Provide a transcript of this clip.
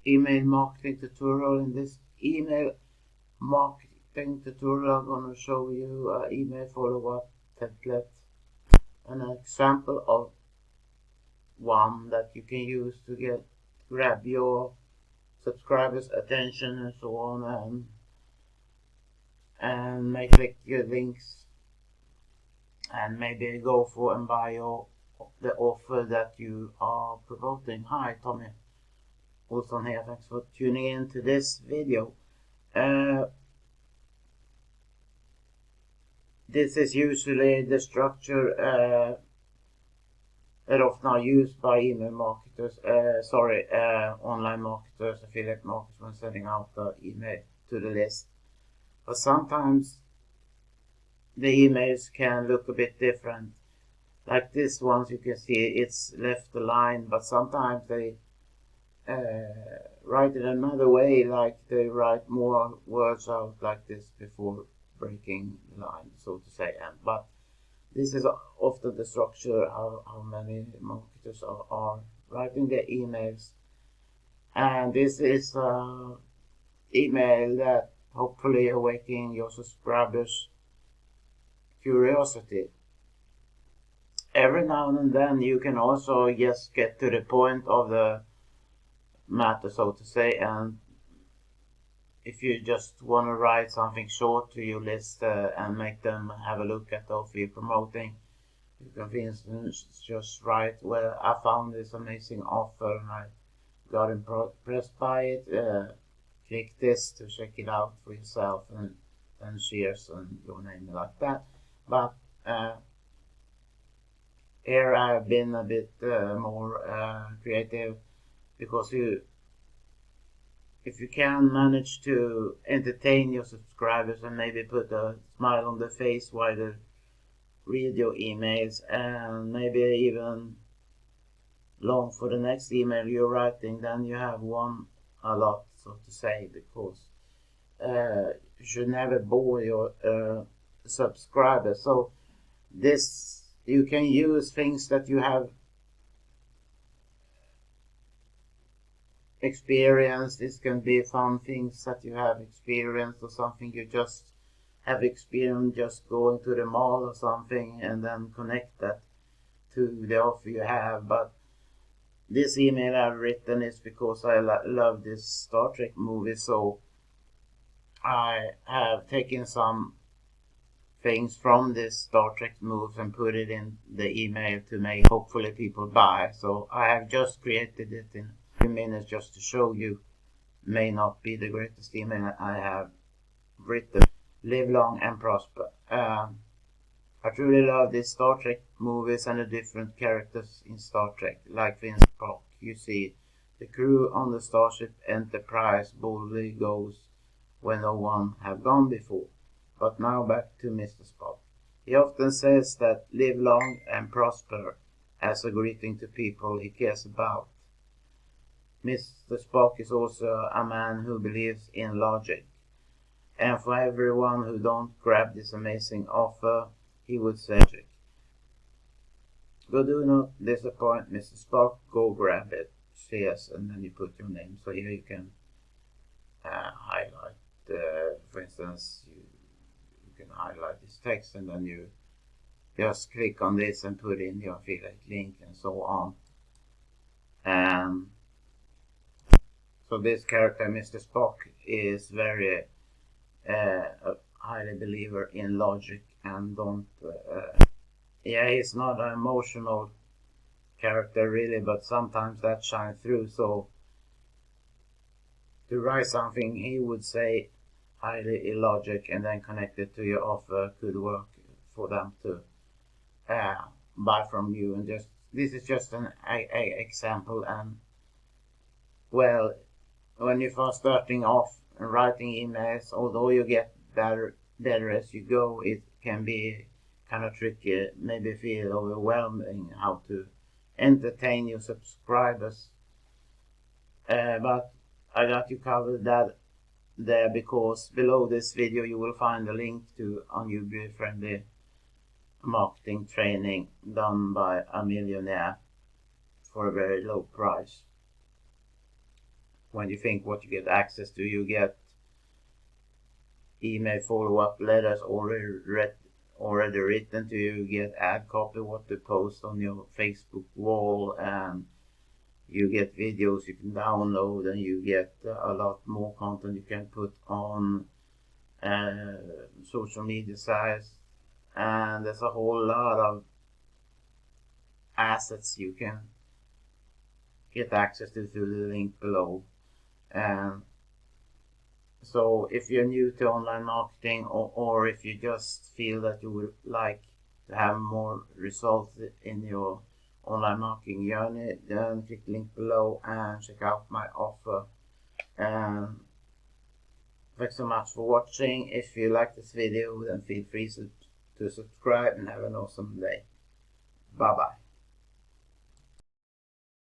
email marketing tutorial. In this email marketing tutorial, I'm going to show you an email follow-up template, an example of one that you can use to grab your subscribers' attention and so on, and make click your links and maybe go for and buy the offer that you are promoting. Hi, Tommy Olsson here. Thanks for tuning in to this video. This is usually the structure that often are used by email marketers, online marketers, affiliate marketers when sending out the email to the list. But sometimes the emails can look a bit different. Like this one, you can see it's left aligned, but sometimes they write it another way, like they write more words out like this before breaking the line, so to say. But this is often the structure how many marketers are writing their emails. And this is email that hopefully awaken your subscribers' curiosity. Every now and then you can also just get to the point of the matter, so to say, and if you just want to write something short to your list and make them have a look at the offer you're promoting, you can, for instance, just write, well, I found this amazing offer and I got impressed by it. Click this to check it out for yourself, and shares and your name like that. But here I've been a bit more creative, because if you can manage to entertain your subscribers and maybe put a smile on their face while they read your emails, and maybe even long for the next email you're writing, then you have won a lot, so to say, because you should never bore your subscribers. So this, you can use things that you have experienced. This can be fun things that you have experienced, or something you just have experienced just going to the mall or something, and then connect that to the offer you have. But this email I've written is because I love this Star Trek movie, so I have taken some things from this Star Trek movie and put it in the email to make hopefully people buy. So I have just created it in a few minutes just to show you. May not be the greatest email I have written. Live long and prosper. I truly love these Star Trek movies and the different characters in Star Trek, like for instance Spock. You see, the crew on the Starship Enterprise boldly goes where no one have gone before. But now back to Mr. Spock. He often says that live long and prosper as a greeting to people he cares about. Mr. Spock is also a man who believes in logic. And for everyone who don't grab this amazing offer, he would say, "Go, do not disappoint Mr. Spock, go grab it. Cheers," and then you put your name. So here you can highlight, for instance, you can highlight this text, and then you just click on this and put in your affiliate link and so on. And so this character, Mr. Spock, is very a highly believer in logic, and don't he's not an emotional character really, but sometimes that shines through. So to write something he would say highly illogic and then connect it to your offer could work for them to buy from you. And just this is just an example. And well, when you're first starting off and writing emails, although you get better as you go, it can be kind of tricky, maybe feel overwhelming how to entertain your subscribers. But I got you covered that there, because below this video you will find a link to a newbie friendly marketing training done by a millionaire for a very low price. when you think what you get access to. You get email follow-up letters already written to you. You get ad copy what to post on your Facebook wall, and you get videos you can download, and you get a lot more content you can put on social media sites. And there's a whole lot of assets you can get access to through the link below. And so if you're new to online marketing, or if you just feel that you would like to have more results in your online marketing journey, then click the link below and check out my offer. And thanks so much for watching. If you like this video, then feel free to subscribe, and have an awesome day. Bye bye.